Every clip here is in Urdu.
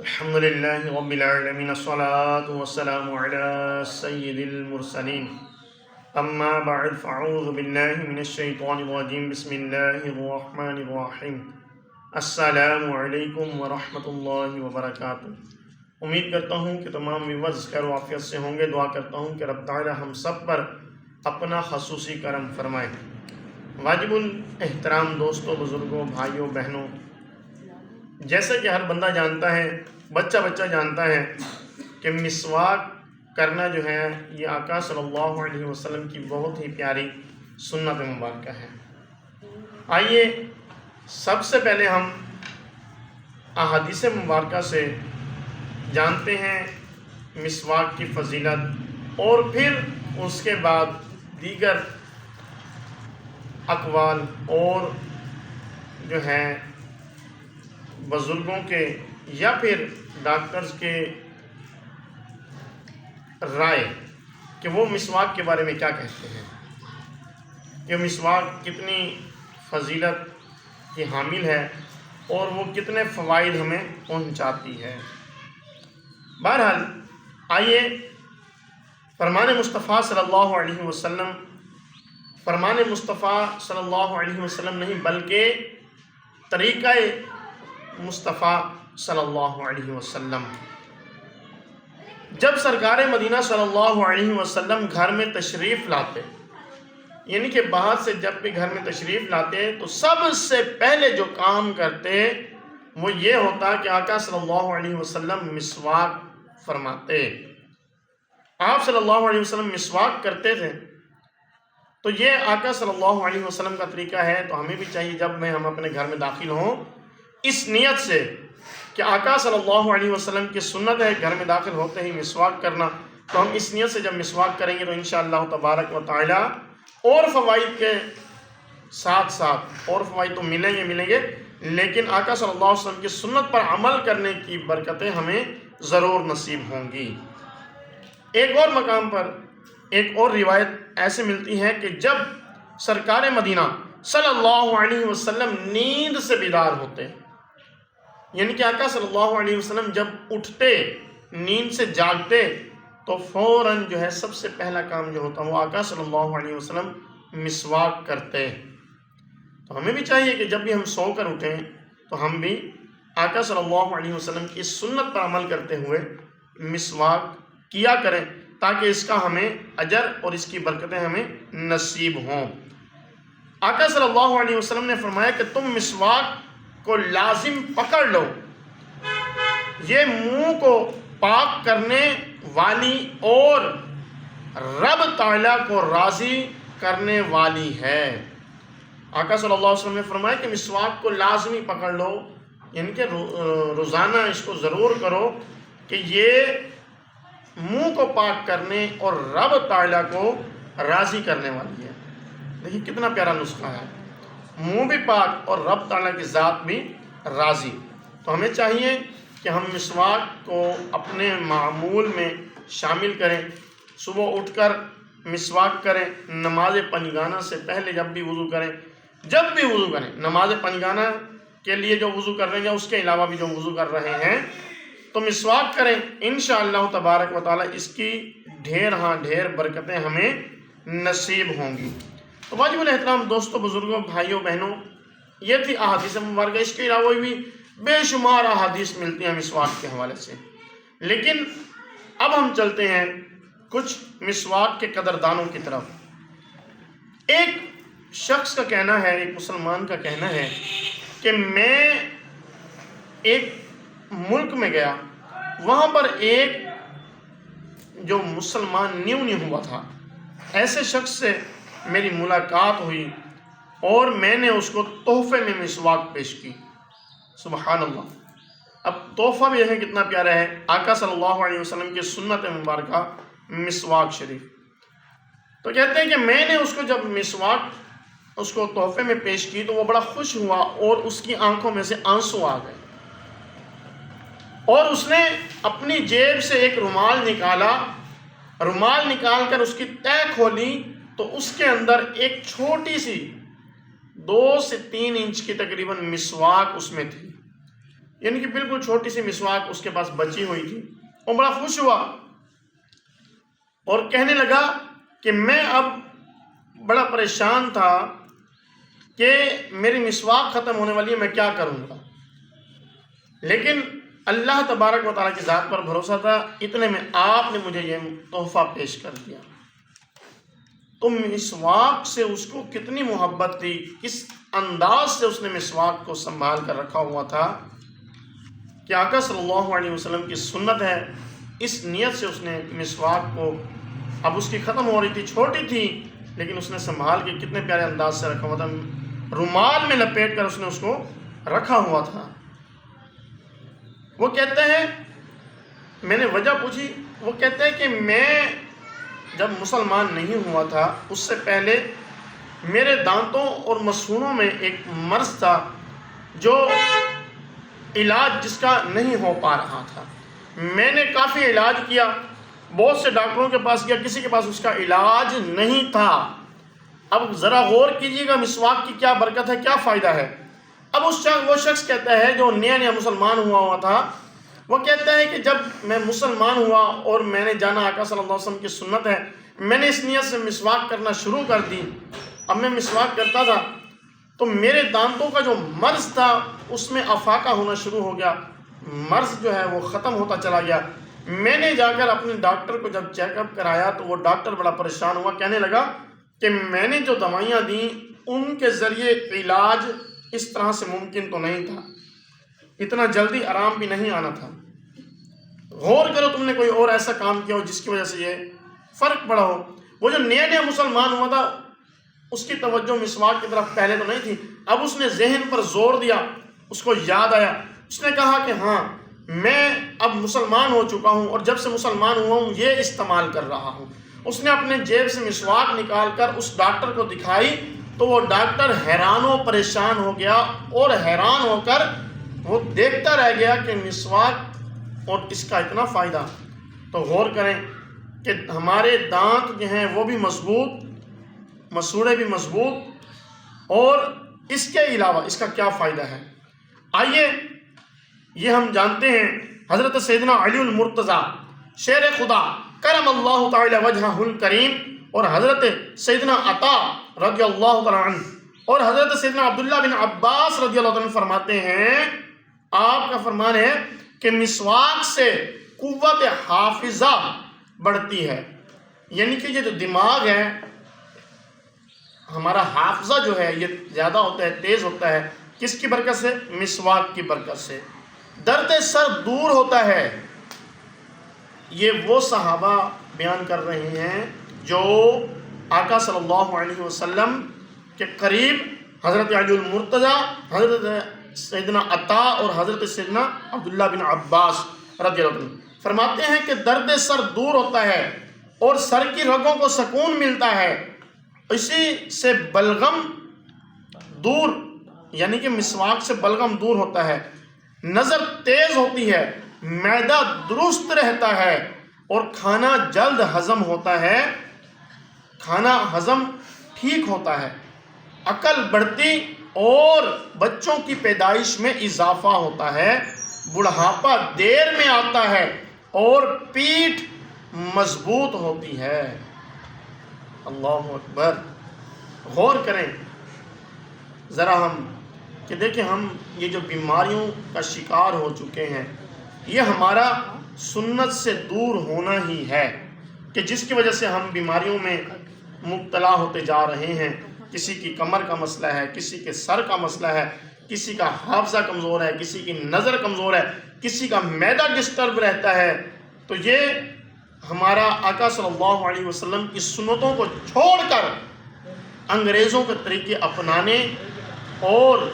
الحمد للہ رب العالمین الصلاة والسلام علی سید المرسلین اما بعد فاعوذ باللہ من الشیطان الرجیم بسم اللہ الرحمن الرحیم السلام علیکم ورحمۃ اللہ وبرکاتہ۔ امید کرتا ہوں کہ تمام ویورز خیر و عافیت سے ہوں گے۔ دعا کرتا ہوں کہ رب تعالی ہم سب پر اپنا خصوصی کرم فرمائے۔ واجب الاحترام دوستوں، بزرگوں، بھائیوں، بہنوں، جیسا کہ ہر بندہ جانتا ہے، بچہ جانتا ہے کہ مسواک کرنا جو ہے یہ آقا صلی اللہ علیہ وسلم کی بہت ہی پیاری سنت مبارکہ ہے۔ آئیے سب سے پہلے ہم احادیث مبارکہ سے جانتے ہیں مسواک کی فضیلت، اور پھر اس کے بعد دیگر اقوال اور جو ہے بزرگوں کے یا پھر ڈاکٹرز کے رائے کہ وہ مسواک کے بارے میں کیا کہتے ہیں، کہ مسواک کتنی فضیلت کی حامل ہے اور وہ کتنے فوائد ہمیں پہنچاتی ہے۔ بہرحال آئیے فرمان مصطفیٰ صلی اللہ علیہ وسلم، فرمان مصطفیٰ صلی اللہ علیہ وسلم نہیں بلکہ طریقہ مصطفیٰ صلی اللہ علیہ وسلم، جب سرکار مدینہ صلی اللہ علیہ وسلم گھر میں تشریف لاتے، یعنی کہ باہر سے جب بھی گھر میں تشریف لاتے تو سب سے پہلے جو کام کرتے وہ یہ ہوتا کہ آقا صلی اللہ علیہ وسلم مسواک فرماتے۔ آپ صلی اللہ علیہ وسلم مسواک کرتے تھے، تو یہ آقا صلی اللہ علیہ وسلم کا طریقہ ہے، تو ہمیں بھی چاہیے جب ہم اپنے گھر میں داخل ہوں اس نیت سے کہ آقا صلی اللہ علیہ وسلم کی سنت ہے گھر میں داخل ہوتے ہی مسواک کرنا، تو ہم اس نیت سے جب مسواک کریں گے تو انشاءاللہ تبارک و تعالی اور فوائد کے ساتھ ساتھ، اور فوائد تو ملیں گے لیکن آقا صلی اللہ علیہ وسلم کی سنت پر عمل کرنے کی برکتیں ہمیں ضرور نصیب ہوں گی۔ ایک اور مقام پر ایک اور روایت ایسے ملتی ہے کہ جب سرکار مدینہ صلی اللہ علیہ وسلم نیند سے بیدار ہوتے، یعنی کہ آقا صلی اللہ علیہ وسلم جب اٹھتے، نیند سے جاگتے، تو فوراً جو ہے سب سے پہلا کام جو ہوتا وہ آقا صلی اللہ علیہ وسلم مسواک کرتے۔ تو ہمیں بھی چاہیے کہ جب بھی ہم سو کر اٹھیں تو ہم بھی آقا صلی اللہ علیہ وسلم کی سنت پر عمل کرتے ہوئے مسواک کیا کریں، تاکہ اس کا ہمیں اجر اور اس کی برکتیں ہمیں نصیب ہوں۔ آقا صلی اللہ علیہ وسلم نے فرمایا کہ تم مسواک کو لازم پکڑ لو، یہ منہ کو پاک کرنے والی اور رب تعالیٰ کو راضی کرنے والی ہے۔ آقا صلی اللہ علیہ وسلم نے فرمایا کہ مسواک کو لازمی پکڑ لو، یعنی کہ روزانہ اس کو ضرور کرو کہ یہ منہ کو پاک کرنے اور رب تعالیٰ کو راضی کرنے والی ہے۔ دیکھیں کتنا پیارا نسخہ ہے، منہ بھی پاک اور رب تعالیٰ کی ذات بھی راضی۔ تو ہمیں چاہیے کہ ہم مسواک کو اپنے معمول میں شامل کریں، صبح اٹھ کر مسواک کریں، نماز پنجگانہ سے پہلے جب بھی وضو کریں، نماز پنجگانہ کے لیے جو وضو کر رہے ہیں یا اس کے علاوہ بھی جو وضو کر رہے ہیں تو مسواک کریں، انشاءاللہ تبارک و تعالی اس کی ڈھیر برکتیں ہمیں نصیب ہوں گی۔ تو واجب الاحترام دوستوں، بزرگوں، بھائیوں، بہنوں، یہ تھی احادیث مبارکہ۔ اس کے علاوہ بھی بے شمار احادیث ملتی ہیں مسواک کے حوالے سے، لیکن اب ہم چلتے ہیں کچھ مسواک کے قدردانوں کی طرف۔ ایک شخص کا کہنا ہے، ایک مسلمان کا کہنا ہے کہ میں ایک ملک میں گیا، وہاں پر ایک جو مسلمان نیو ہوا تھا، ایسے شخص سے میری ملاقات ہوئی اور میں نے اس کو تحفے میں مسواک پیش کی۔ سبحان اللہ! اب تحفہ بھی دیکھیں کتنا پیارا ہے، آقا صلی اللہ علیہ وسلم کی سنت مبارکہ مسواک شریف۔ تو کہتے ہیں کہ میں نے اس کو جب مسواک اس کو تحفے میں پیش کی تو وہ بڑا خوش ہوا اور اس کی آنکھوں میں سے آنسو آ گئے، اور اس نے اپنی جیب سے ایک رومال نکال کر اس کی تہ کھولی تو اس کے اندر ایک چھوٹی سی 2 سے 3 انچ کی تقریباً مسواک اس میں تھی۔ یعنی کہ بالکل چھوٹی سی مسواک اس کے پاس بچی ہوئی تھی، وہ بڑا خوش ہوا اور کہنے لگا کہ میں اب بڑا پریشان تھا کہ میری مسواک ختم ہونے والی ہے، میں کیا کروں گا، لیکن اللہ تبارک و تعالیٰ کی ذات پر بھروسہ تھا، اتنے میں آپ نے مجھے یہ تحفہ پیش کر دیا۔ تو مسواک سے اس کو کتنی محبت تھی، کس انداز سے اس نے مسواک کو سنبھال کر رکھا ہوا تھا کہ آقا صلی اللہ علیہ وسلم کی سنت ہے، اس نیت سے اس نے مسواک کو، اب اس کی ختم ہو رہی تھی، چھوٹی تھی لیکن اس نے سنبھال کے کتنے پیارے انداز سے رکھا ہوا تھا، رومال میں لپیٹ کر اس نے اس کو رکھا ہوا تھا۔ وہ کہتے ہیں، میں نے وجہ پوچھی، وہ کہتے ہیں کہ میں جب مسلمان نہیں ہوا تھا اس سے پہلے میرے دانتوں اور مسونوں میں ایک مرض تھا جو علاج جس کا نہیں ہو پا رہا تھا، میں نے کافی علاج کیا، بہت سے ڈاکٹروں کے پاس گیا، کسی کے پاس اس کا علاج نہیں تھا۔ اب ذرا غور کیجیے گا مسواک کی کیا برکت ہے، کیا فائدہ ہے۔ اب وہ شخص کہتا ہے جو نیا مسلمان ہوا تھا، وہ کہتا ہے کہ جب میں مسلمان ہوا اور میں نے جانا آقا صلی اللہ علیہ وسلم کی سنت ہے، میں نے اس نیت سے مسواک کرنا شروع کر دی، اب میں مسواک کرتا تھا تو میرے دانتوں کا جو مرض تھا اس میں افاقہ ہونا شروع ہو گیا، مرض جو ہے وہ ختم ہوتا چلا گیا۔ میں نے جا کر اپنے ڈاکٹر کو جب چیک اپ کرایا تو وہ ڈاکٹر بڑا پریشان ہوا، کہنے لگا کہ میں نے جو دوائیاں دیں ان کے ذریعے علاج اس طرح سے ممکن تو نہیں تھا، اتنا جلدی آرام بھی نہیں آنا تھا، غور کرو تم نے کوئی اور ایسا کام کیا ہو جس کی وجہ سے یہ فرق پڑا ہو۔ وہ جو نیا مسلمان ہوا تھا اس کی توجہ مسواک کی طرف پہلے تو نہیں تھی، اب اس نے ذہن پر زور دیا، اس کو یاد آیا، اس نے کہا کہ ہاں میں اب مسلمان ہو چکا ہوں اور جب سے مسلمان ہوا ہوں یہ استعمال کر رہا ہوں۔ اس نے اپنے جیب سے مسواک نکال کر اس ڈاکٹر کو دکھائی تو وہ ڈاکٹر حیران و پریشان ہو گیا اور حیران ہو کر وہ دیکھتا رہ گیا کہ مسواک اور اس کا اتنا فائدہ۔ تو غور کریں کہ ہمارے دانت جو ہیں وہ بھی مضبوط، مسوڑے بھی مضبوط، اور اس کے علاوہ اس کا کیا فائدہ ہے۔ آئیے یہ ہم جانتے ہیں، حضرت سیدنا علی المرتضیٰ شیر خدا کرم اللہ تعالی وجہہ الکریم اور حضرت سیدنا عطا رضی اللہ تعالی عنہ اور حضرت سیدنا عبداللہ بن عباس رضی اللہ عنہ فرماتے ہیں، آپ کا فرمان ہے کہ مسواک سے قوت حافظہ بڑھتی ہے، یعنی کہ یہ جو دماغ ہے ہمارا حافظہ جو ہے یہ زیادہ ہوتا ہے، تیز ہوتا ہے، کس کی برکت سے؟ مسواک کی برکت سے۔ درد سر دور ہوتا ہے، یہ وہ صحابہ بیان کر رہے ہیں جو آقا صلی اللہ علیہ وسلم کے قریب حضرت علی المرتضیٰ، حضرت سیدنا عطا اور حضرت سیدنا عبداللہ بن عباس رضی اللہ عنہ فرماتے ہیں کہ درد سر دور ہوتا ہے اور سر کی رگوں کو سکون ملتا ہے، اسی سے بلغم دور، یعنی کہ مسواک سے بلغم دور ہوتا ہے، نظر تیز ہوتی ہے، معدہ درست رہتا ہے اور کھانا جلد ہضم ہوتا ہے، کھانا ہضم ٹھیک ہوتا ہے، عقل بڑھتی اور بچوں کی پیدائش میں اضافہ ہوتا ہے، بڑھاپا دیر میں آتا ہے اور پیٹھ مضبوط ہوتی ہے۔ اللہ اکبر، غور کریں ذرا ہم کہ دیکھیں ہم یہ جو بیماریوں کا شکار ہو چکے ہیں یہ ہمارا سنت سے دور ہونا ہی ہے کہ جس کی وجہ سے ہم بیماریوں میں مبتلا ہوتے جا رہے ہیں۔ کسی کی کمر کا مسئلہ ہے، کسی کے سر کا مسئلہ ہے، کسی کا حافظہ کمزور ہے، کسی کی نظر کمزور ہے، کسی کا معدہ ڈسٹرب رہتا ہے۔ تو یہ ہمارا آقا صلی اللہ علیہ وسلم کی سنتوں کو چھوڑ کر انگریزوں کے طریقے اپنانے اور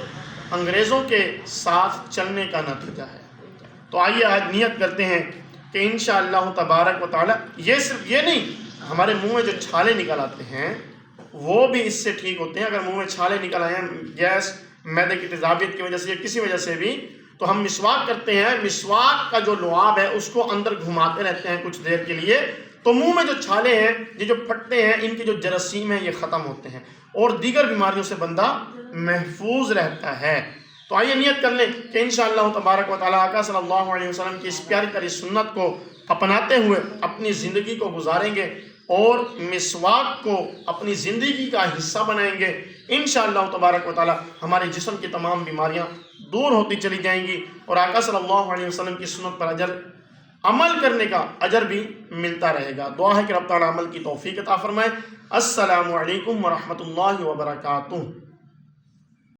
انگریزوں کے ساتھ چلنے کا نتیجہ ہے۔ تو آئیے آج نیت کرتے ہیں کہ انشاءاللہ تبارک و تعالی یہ صرف یہ نہیں، ہمارے منہ میں جو چھالے نکل آتے ہیں وہ بھی اس سے ٹھیک ہوتے ہیں۔ اگر منہ میں چھالے نکل آئے ہیں گیس، معدے کی تیزابیت کی وجہ سے یا کسی وجہ سے بھی، تو ہم مسواک کرتے ہیں، مسواک کا جو لعاب ہے اس کو اندر گھماتے رہتے ہیں کچھ دیر کے لیے، تو منہ میں جو چھالے ہیں، یہ جو پھٹتے ہیں، ان کی جو جراثیم ہیں یہ ختم ہوتے ہیں اور دیگر بیماریوں سے بندہ محفوظ رہتا ہے۔ تو آئیے نیت کر لیں کہ انشاءاللہ تبارک و تعالیٰ آقا صلی اللہ علیہ وسلم کی اس پیاری پیاری سنت کو اپناتے ہوئے اپنی زندگی کو گزاریں گے اور مسواک کو اپنی زندگی کا حصہ بنائیں گے۔ انشاءاللہ تبارک و تعالیٰ ہمارے جسم کی تمام بیماریاں دور ہوتی چلی جائیں گی اور آقا صلی اللہ علیہ وسلم کی سنت پر عمل کرنے کا اجر بھی ملتا رہے گا۔ دعا ہے کہ رب تعالیٰ عمل کی توفیق عطا فرمائے۔ السلام علیکم ورحمۃ اللہ وبرکاتہ۔